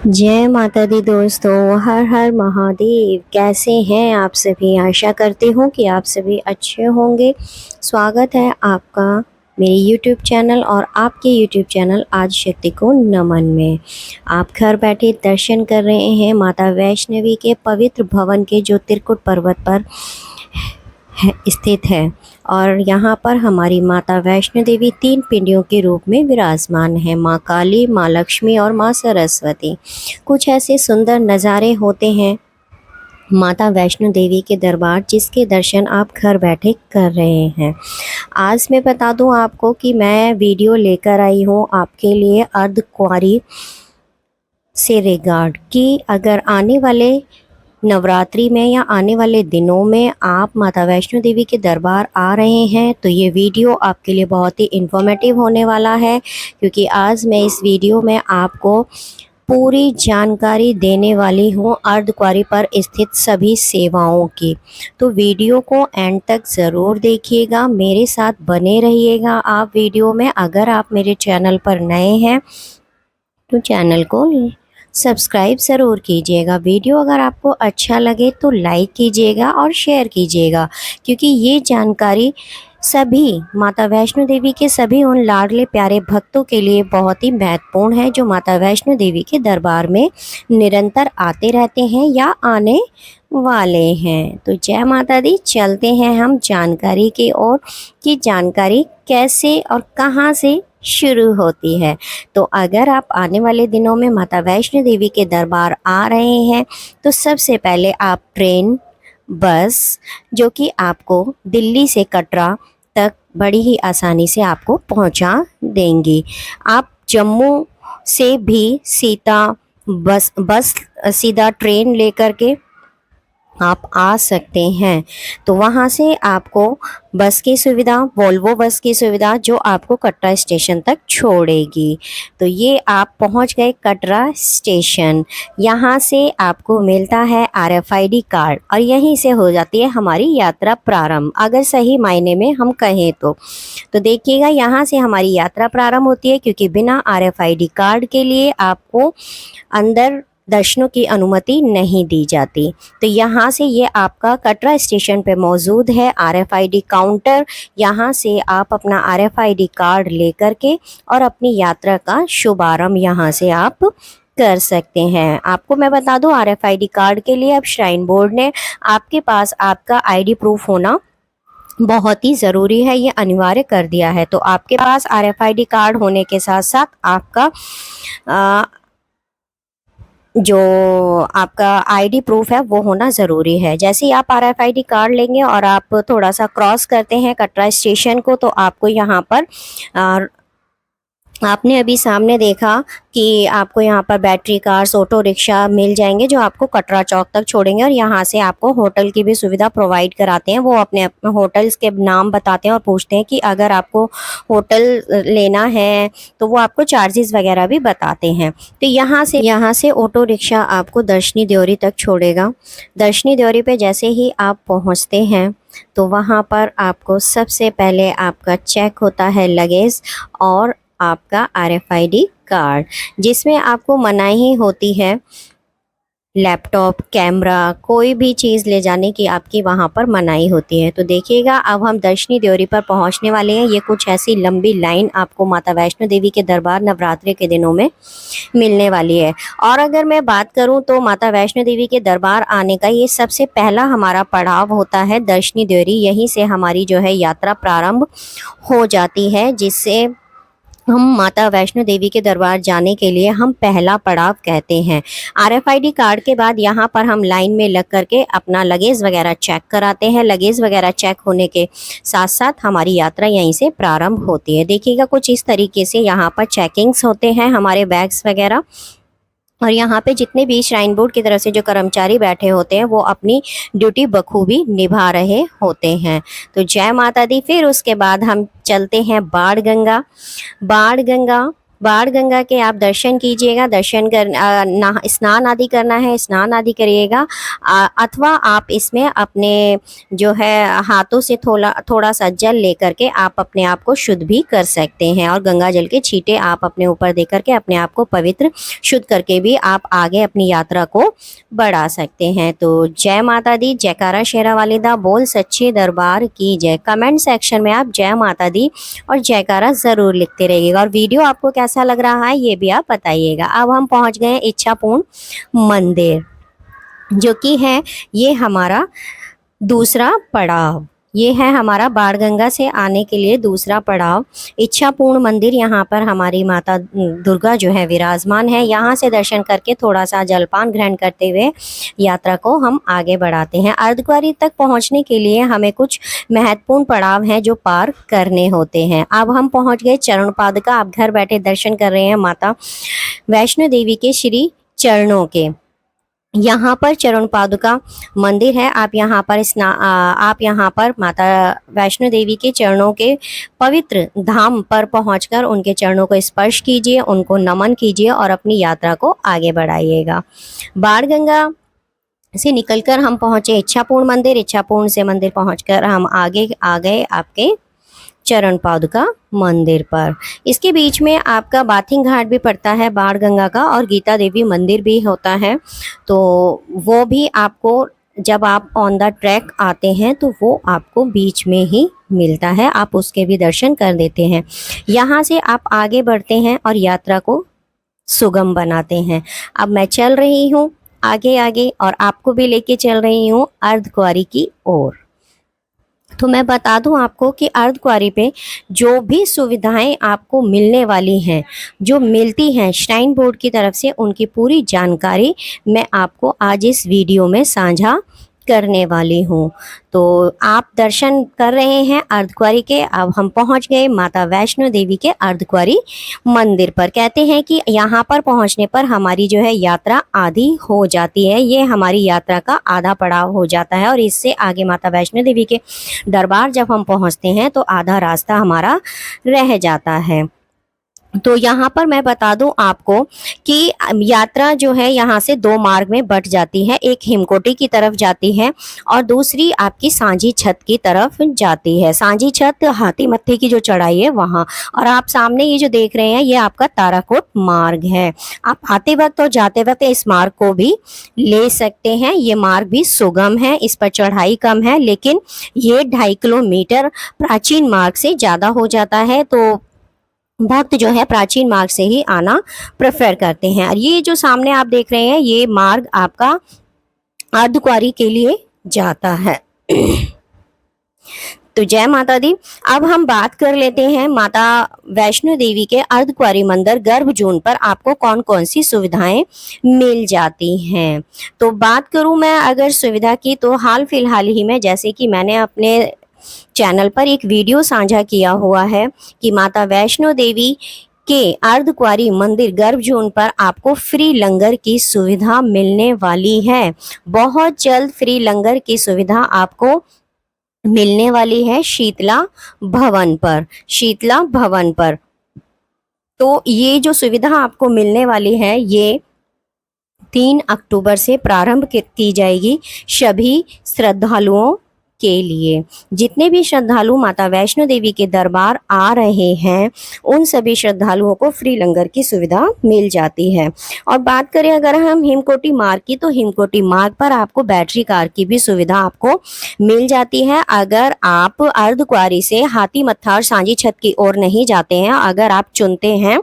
जय माता दी दोस्तों, हर हर महादेव। कैसे हैं आप सभी? आशा करती हूँ कि आप सभी अच्छे होंगे। स्वागत है आपका मेरे YouTube चैनल और आपके YouTube चैनल आदि शक्ति को नमन में। आप घर बैठे दर्शन कर रहे हैं माता वैष्णवी के पवित्र भवन के, जो त्रिकुट पर्वत पर स्थित है। और यहाँ पर हमारी माता वैष्णो देवी 3 पिंडियों के रूप में विराजमान है, माँ काली, माँ लक्ष्मी और माँ सरस्वती। कुछ ऐसे सुंदर नज़ारे होते हैं माता वैष्णो देवी के दरबार, जिसके दर्शन आप घर बैठे कर रहे हैं। आज मैं बता दूं आपको कि मैं वीडियो लेकर आई हूं आपके लिए अर्धकुंवारी से रिगार्ड कि अगर आने वाले नवरात्रि में या आने वाले दिनों में आप माता वैष्णो देवी के दरबार आ रहे हैं तो ये वीडियो आपके लिए बहुत ही इन्फॉर्मेटिव होने वाला है, क्योंकि आज मैं इस वीडियो में आपको पूरी जानकारी देने वाली हूँ अर्धकुंवारी पर स्थित सभी सेवाओं की। तो वीडियो को एंड तक ज़रूर देखिएगा, मेरे साथ बने रहिएगा आप वीडियो में। अगर आप मेरे चैनल पर नए हैं तो चैनल को सब्सक्राइब ज़रूर कीजिएगा। वीडियो अगर आपको अच्छा लगे तो लाइक कीजिएगा और शेयर कीजिएगा, क्योंकि ये जानकारी सभी माता वैष्णो देवी के सभी उन लाडले प्यारे भक्तों के लिए बहुत ही महत्वपूर्ण है, जो माता वैष्णो देवी के दरबार में निरंतर आते रहते हैं या आने वाले हैं। तो जय माता दी, चलते हैं हम जानकारी की ओर कि जानकारी कैसे और कहाँ से शुरू होती है। तो अगर आप आने वाले दिनों में माता वैष्णो देवी के दरबार आ रहे हैं तो सबसे पहले आप ट्रेन, बस, जो कि आपको दिल्ली से कटरा तक बड़ी ही आसानी से आपको पहुंचा देंगी। आप जम्मू से भी बस सीधा ट्रेन लेकर के आप आ सकते हैं। तो वहाँ से आपको बस की सुविधा, वोल्वो बस की सुविधा, जो आपको कटरा स्टेशन तक छोड़ेगी। तो ये आप पहुँच गए कटरा स्टेशन। यहाँ से आपको मिलता है RFID कार्ड और यहीं से हो जाती है हमारी यात्रा प्रारंभ, अगर सही मायने में हम कहें तो देखिएगा यहाँ से हमारी यात्रा प्रारंभ होती है, क्योंकि बिना RFID कार्ड के लिए आपको अंदर दर्शनों की अनुमति नहीं दी जाती। तो यहाँ से ये आपका कटरा स्टेशन पे मौजूद है RFID काउंटर। यहाँ से आप अपना RFID कार्ड लेकर के और अपनी यात्रा का शुभारंभ यहाँ से आप कर सकते हैं। आपको मैं बता दूं, RFID कार्ड के लिए अब श्राइन बोर्ड ने आपके पास आपका ID प्रूफ होना बहुत ही ज़रूरी है, ये अनिवार्य कर दिया है। तो आपके पास RFID कार्ड होने के साथ साथ आपका जो आपका ID प्रूफ है वो होना ज़रूरी है। जैसे ही आप RFID कार्ड लेंगे और आप थोड़ा सा क्रॉस करते हैं कटरा स्टेशन को, तो आपको यहाँ पर आपने अभी सामने देखा कि आपको यहाँ पर बैटरी कार्स, ऑटो रिक्शा मिल जाएंगे, जो आपको कटरा चौक तक छोड़ेंगे और यहाँ से आपको होटल की भी सुविधा प्रोवाइड कराते हैं। वो अपने होटल्स के नाम बताते हैं और पूछते हैं कि अगर आपको होटल लेना है तो वो आपको चार्जेस वगैरह भी बताते हैं। तो यहाँ से ऑटो रिक्शा आपको दर्शनी देवरी तक छोड़ेगा। दर्शनी देवरी पे जैसे ही आप पहुँचते हैं तो वहाँ पर आपको सबसे पहले आपका चेक होता है लगेज और आपका RFID कार्ड, जिसमें आपको मनाही होती है लैपटॉप, कैमरा, कोई भी चीज़ ले जाने की आपकी वहाँ पर मनाही होती है। तो देखिएगा, अब हम दर्शनी देवरी पर पहुँचने वाले हैं। ये कुछ ऐसी लंबी लाइन आपको माता वैष्णो देवी के दरबार नवरात्रि के दिनों में मिलने वाली है। और अगर मैं बात करूं तो माता वैष्णो देवी के दरबार आने का ये सबसे पहला हमारा पड़ाव होता है दर्शनी देवरी। यहीं से हमारी जो है यात्रा प्रारंभ हो जाती है, जिससे हम माता वैष्णो देवी के दरबार जाने के लिए हम पहला पड़ाव कहते हैं। RFID कार्ड के बाद यहाँ पर हम लाइन में लग करके अपना लगेज वगैरह चेक कराते हैं। लगेज वगैरह चेक होने के साथ साथ हमारी यात्रा यहीं से प्रारंभ होती है। देखिएगा, कुछ इस तरीके से यहाँ पर चेकिंग्स होते हैं हमारे बैग्स वगैरह। और यहाँ पे जितने भी श्राइन बोर्ड की तरफ से जो कर्मचारी बैठे होते हैं वो अपनी ड्यूटी बखूबी निभा रहे होते हैं। तो जय माता दी। फिर उसके बाद हम चलते हैं बाण गंगा। बाण गंगा बाण गंगा के आप दर्शन कीजिएगा। दर्शन कर स्नान आदि करना है, स्नान आदि करिएगा। अथवा आप इसमें अपने जो है हाथों से थोड़ा थोड़ा सा जल लेकर के आप अपने आप को शुद्ध भी कर सकते हैं, और गंगा जल के छींटे आप अपने ऊपर दे करके अपने आप को पवित्र शुद्ध करके भी आप आगे अपनी यात्रा को बढ़ा सकते हैं। तो जय माता दी, जयकारा शेरा वालिदा, बोल सच्चे दरबार की जय। कमेंट सेक्शन में आप जय माता दी और जयकारा ज़रूर लिखते रहिएगा, और वीडियो आपको कैसा लग रहा है ये भी आप बताइएगा। अब हम पहुंच गए इच्छापूर्ण मंदिर, जो कि है ये हमारा दूसरा पड़ाव। ये है हमारा बाणगंगा से आने के लिए दूसरा पड़ाव, इच्छापूर्ण मंदिर। यहाँ पर हमारी माता दुर्गा जो है विराजमान है। यहाँ से दर्शन करके थोड़ा सा जलपान ग्रहण करते हुए यात्रा को हम आगे बढ़ाते हैं। अर्धकुंवारी तक पहुँचने के लिए हमें कुछ महत्वपूर्ण पड़ाव हैं जो पार करने होते हैं। अब हम पहुँच गए चरण पादुका। आप घर बैठे दर्शन कर रहे हैं माता वैष्णो देवी के श्री चरणों के। यहाँ पर चरण पादुका मंदिर है। आप यहाँ पर माता वैष्णो देवी के चरणों के पवित्र धाम पर पहुंचकर उनके चरणों को स्पर्श कीजिए, उनको नमन कीजिए और अपनी यात्रा को आगे बढ़ाइएगा। बाणगंगा से निकलकर हम पहुँचे इच्छापूर्ण मंदिर। इच्छापूर्ण से मंदिर पहुँचकर हम आगे आ गए आपके चरण पादुका मंदिर पर। इसके बीच में आपका बाथिंग घाट भी पड़ता है बाणगंगा का, और गीता देवी मंदिर भी होता है। तो वो भी आपको जब आप ऑन द ट्रैक आते हैं तो वो आपको बीच में ही मिलता है, आप उसके भी दर्शन कर देते हैं। यहाँ से आप आगे बढ़ते हैं और यात्रा को सुगम बनाते हैं। अब मैं चल रही हूँ आगे आगे और आपको भी लेके चल रही हूँ अर्धकुंवारी की ओर। तो मैं बता दूं आपको कि अर्धकुंवारी पे जो भी सुविधाएं आपको मिलने वाली हैं, जो मिलती हैं श्राइन बोर्ड की तरफ से, उनकी पूरी जानकारी मैं आपको आज इस वीडियो में साझा करने वाली हूँ। तो आप दर्शन कर रहे हैं अर्धकुंवारी के। अब हम पहुँच गए माता वैष्णो देवी के अर्धकुंवारी मंदिर पर। कहते हैं कि यहाँ पर पहुँचने पर हमारी जो है यात्रा आधी हो जाती है। ये हमारी यात्रा का आधा पड़ाव हो जाता है, और इससे आगे माता वैष्णो देवी के दरबार जब हम पहुँचते हैं तो आधा रास्ता हमारा रह जाता है। तो यहाँ पर मैं बता दूं आपको कि यात्रा जो है यहाँ से दो मार्ग में बट जाती है। एक हिमकोटी की तरफ जाती है और दूसरी आपकी सांझी छत की तरफ जाती है। सांझी छत हाथी मत्थे की जो चढ़ाई है वहाँ, और आप सामने ये जो देख रहे हैं ये आपका ताराकोट मार्ग है। आप आते वक्त और जाते वक्त इस मार्ग को भी ले सकते हैं। ये मार्ग भी सुगम है, इस पर चढ़ाई कम है, लेकिन ये 2.5 किलोमीटर प्राचीन मार्ग से ज़्यादा हो जाता है। तो भक्त जो है प्राचीन मार्ग से ही आना प्रेफर करते हैं। और ये जो सामने आप देख रहे हैं ये मार्ग आपका अर्धकुंवारी के लिए जाता है। तो जय माता दी। अब हम बात कर लेते हैं माता वैष्णो देवी के अर्धकुंवारी मंदिर गर्भजून पर आपको कौन कौन सी सुविधाएं मिल जाती हैं। तो बात करूं मैं अगर सुविधा की, तो हाल फिलहाल ही में जैसे कि मैंने अपने चैनल पर एक वीडियो साझा किया हुआ है कि माता वैष्णो देवी के अर्धकुंवारी मंदिर गर्भजून पर आपको फ्री लंगर की सुविधा मिलने वाली है। बहुत जल्द फ्री लंगर की सुविधा आपको मिलने वाली है शीतला भवन पर। शीतला भवन पर तो ये जो सुविधा आपको मिलने वाली है ये 3 अक्टूबर से प्रारंभ की जाएगी सभी श्रद्धालुओं के लिए। जितने भी श्रद्धालु माता वैष्णो देवी के दरबार आ रहे हैं उन सभी श्रद्धालुओं को फ्री लंगर की सुविधा मिल जाती है। और बात करें अगर हम हिमकोटी मार्ग की, तो हिमकोटी मार्ग पर आपको बैटरी कार की भी सुविधा आपको मिल जाती है। अगर आप अर्धकुंवारी से हाथी मत्था और सांझी छत की ओर नहीं जाते हैं, अगर आप चुनते हैं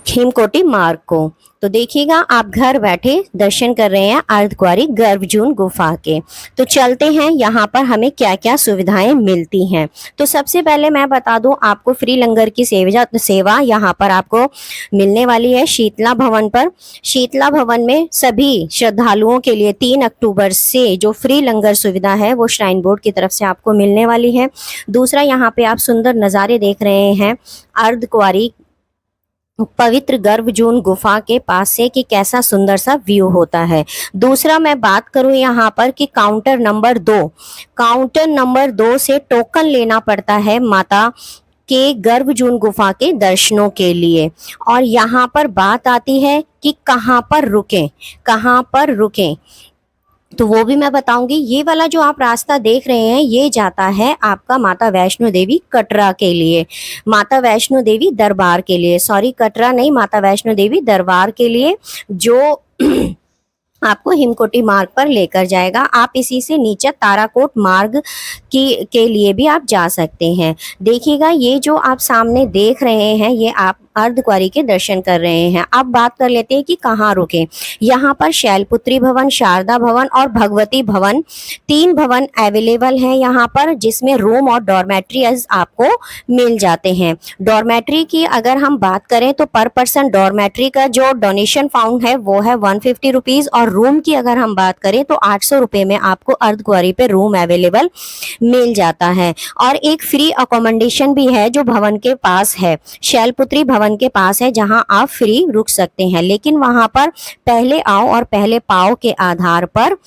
हिमकोटी मार्ग को, तो देखिएगा आप घर बैठे दर्शन कर रहे हैं अर्धकुंवारी गर्भजून गुफा के। तो चलते हैं यहाँ पर हमें क्या क्या सुविधाएं मिलती हैं। तो सबसे पहले मैं बता दूं आपको फ्री लंगर की सेवा यहाँ पर आपको मिलने वाली है शीतला भवन पर। शीतला भवन में सभी श्रद्धालुओं के लिए 3 अक्टूबर से जो फ्री लंगर सुविधा है वो श्राइन बोर्ड की तरफ से आपको मिलने वाली है। दूसरा, यहाँ पे आप सुंदर नज़ारे देख रहे हैं अर्धकुंवारी पवित्र गर्भजून गुफा के पास से कि कैसा सुंदर सा व्यू होता है। दूसरा, मैं बात करूं यहाँ पर कि काउंटर नंबर 2 से टोकन लेना पड़ता है माता के गर्भजून गुफा के दर्शनों के लिए। और यहाँ पर बात आती है कि कहाँ पर रुकें, कहाँ पर रुकें, तो वो भी मैं बताऊंगी। ये वाला जो आप रास्ता देख रहे हैं ये जाता है आपका माता वैष्णो देवी कटरा के लिए, माता वैष्णो देवी दरबार के लिए, सॉरी कटरा नहीं, माता वैष्णो देवी दरबार के लिए, जो आपको हिमकोटी मार्ग पर लेकर जाएगा। आप इसी से नीचे ताराकोट मार्ग की के लिए भी आप जा सकते हैं। देखिएगा ये जो आप सामने देख रहे हैं ये आप अर्धकुंवारी के दर्शन कर रहे हैं। अब बात कर लेते हैं कि कहाँ रुके। यहाँ पर शैलपुत्री भवन, शारदा भवन और भगवती भवन, 3 भवन अवेलेबल हैं यहाँ पर, जिसमें रूम और डॉर्मेट्रीज आपको मिल जाते हैं। डॉर्मेट्री की अगर हम बात करें तो पर पर्सन डॉर्मेट्री का जो डोनेशन फाउंड है वो है 150 रुपीज़, और रूम की अगर हम बात करें तो 800 रुपये में आपको अर्धकुंवारी पे रूम अवेलेबल मिल जाता है। और एक फ्री अकोमोडेशन भी है जो भवन के पास है, शैलपुत्री भवन के पास है, जहां आप फ्री रुक सकते हैं, लेकिन वहां पर पहले आओ और पहले पाओ के आधार पर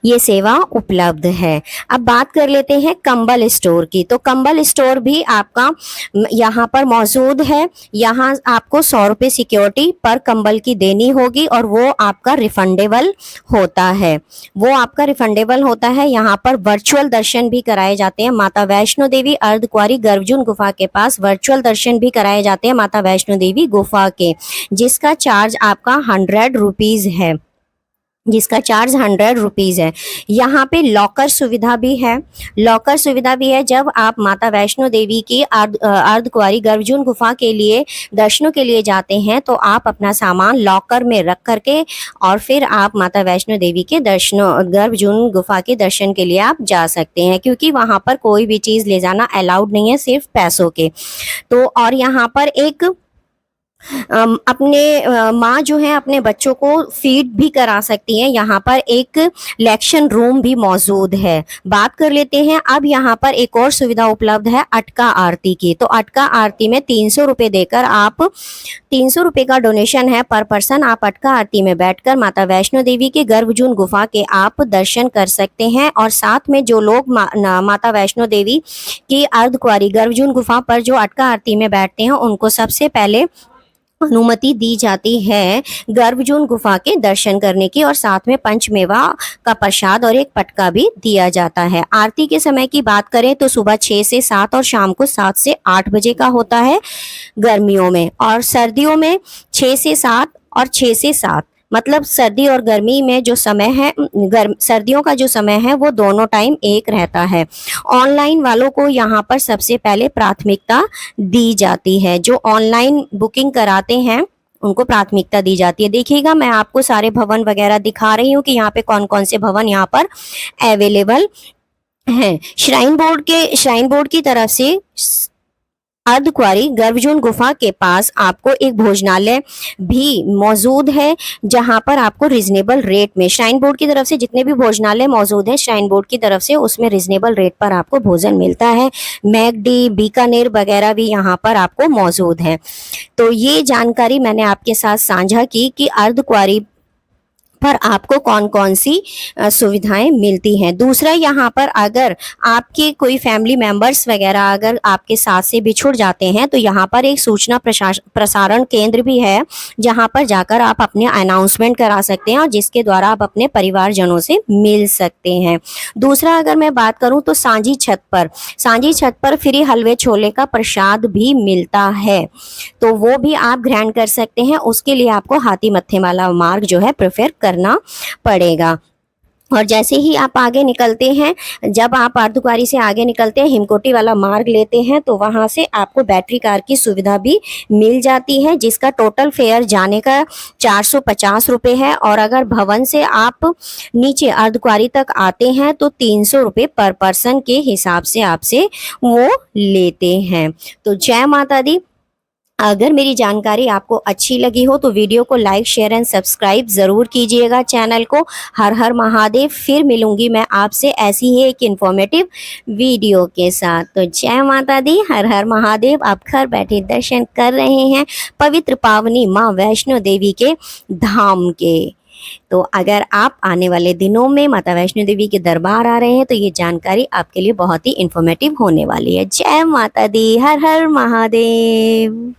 ये सेवा उपलब्ध है। अब बात कर लेते हैं कंबल स्टोर की। तो कंबल स्टोर भी आपका यहाँ पर मौजूद है। यहाँ आपको 100 रुपये सिक्योरिटी पर कंबल की देनी होगी और वो आपका रिफंडेबल होता है, वो आपका रिफंडेबल होता है। यहाँ पर वर्चुअल दर्शन भी कराए जाते हैं। माता वैष्णो देवी अर्धकुंवारी गर्भजून गुफा के पास वर्चुअल दर्शन भी कराए जाते हैं माता वैष्णो देवी गुफा के, जिसका चार्ज आपका 100 रुपीज़ है, जिसका चार्ज 100 रुपीज़ है। यहाँ पे लॉकर सुविधा भी है, लॉकर सुविधा भी है। जब आप माता वैष्णो देवी की अर्धकुंवारी गर्भजून गुफा के लिए दर्शनों के लिए जाते हैं तो आप अपना सामान लॉकर में रख करके और फिर आप माता वैष्णो देवी के दर्शनों गर्भजून गुफा के दर्शन के लिए आप जा सकते हैं, क्योंकि वहाँ पर कोई भी चीज़ ले जाना अलाउड नहीं है, सिर्फ पैसों के। तो और यहाँ पर एक अपने माँ जो है अपने बच्चों को फीड भी करा सकती हैं। यहाँ पर एक लेक्शन रूम भी मौजूद है। बात कर लेते हैं अब यहाँ पर एक और सुविधा उपलब्ध है अटका आरती की। तो अटका आरती में 300 रुपये देकर आप 300 रुपये का डोनेशन है पर पर्सन, आप अटका आरती में बैठकर माता वैष्णो देवी के गर्भजून गुफा के आप दर्शन कर सकते हैं। और साथ में जो लोग माता वैष्णो देवी की अर्धकुंवारी गर्भजून गुफा पर जो अटका आरती में बैठते हैं उनको सबसे पहले अनुमति दी जाती है गर्भजून गुफा के दर्शन करने की, और साथ में पंचमेवा का प्रसाद और एक पटका भी दिया जाता है। आरती के समय की बात करें तो सुबह 6 से 7 और शाम को 7 से 8 बजे का होता है गर्मियों में, और सर्दियों में 6 से 7 और 6 से 7, मतलब सर्दी और गर्मी में जो समय है, सर्दियों का जो समय है वो दोनों टाइम एक रहता है। ऑनलाइन वालों को यहाँ पर सबसे पहले प्राथमिकता दी जाती है, जो ऑनलाइन बुकिंग कराते हैं उनको प्राथमिकता दी जाती है। देखिएगा मैं आपको सारे भवन वगैरह दिखा रही हूँ कि यहाँ पे कौन कौन से भवन यहाँ पर अवेलेबल हैं। श्राइन बोर्ड की तरफ से अर्धकुंवारी गर्भजून गुफा के पास आपको एक भोजनालय भी मौजूद है, जहां पर आपको रिजनेबल रेट में, श्राइन बोर्ड की तरफ से जितने भी भोजनालय मौजूद हैं श्राइन बोर्ड की तरफ से, उसमें रिजनेबल रेट पर आपको भोजन मिलता है। मैकडी, बीकानेर वगैरह भी यहां पर आपको मौजूद है। तो ये जानकारी मैंने आपके साथ साझा की कि अर्धकुंवारी पर आपको कौन कौन सी सुविधाएं मिलती हैं। दूसरा, यहाँ पर अगर आपके कोई फैमिली मेंबर्स वगैरह अगर आपके साथ से बिछुड़ जाते हैं तो यहाँ पर एक सूचना प्रसारण केंद्र भी है, जहाँ पर जाकर आप अपने अनाउंसमेंट करा सकते हैं और जिसके द्वारा आप अपने परिवारजनों से मिल सकते हैं। दूसरा, अगर मैं बात करूँ तो सांझी छत पर फ्री हलवे छोले का प्रसाद भी मिलता है, तो वो भी आप ग्रहण कर सकते हैं। उसके लिए आपको हाथी मत्थे वाला मार्ग जो है प्रेफर करना पड़ेगा। और जैसे ही आप आगे निकलते हैं, जब आप अर्धकुंवारी से आगे निकलते हैं, हिमकोटी वाला मार्ग लेते हैं, तो वहां से आपको बैटरी कार की सुविधा भी मिल जाती है, जिसका टोटल फेयर जाने का 450 रुपये है। और अगर भवन से आप नीचे अर्धकुंवारी तक आते हैं तो 300 रुपये पर पर्सन के हिसाब से आपसे वो लेते हैं। तो जय माता दी। अगर मेरी जानकारी आपको अच्छी लगी हो तो वीडियो को लाइक, शेयर एंड सब्सक्राइब ज़रूर कीजिएगा चैनल को। हर हर महादेव। फिर मिलूंगी मैं आपसे ऐसी ही एक इन्फॉर्मेटिव वीडियो के साथ। तो जय माता दी, हर हर महादेव। आप घर बैठे दर्शन कर रहे हैं पवित्र पावनी माँ वैष्णो देवी के धाम के। तो अगर आप आने वाले दिनों में माता वैष्णो देवी के दरबार आ रहे हैं तो ये जानकारी आपके लिए बहुत ही इन्फॉर्मेटिव होने वाली है। जय माता दी, हर हर महादेव।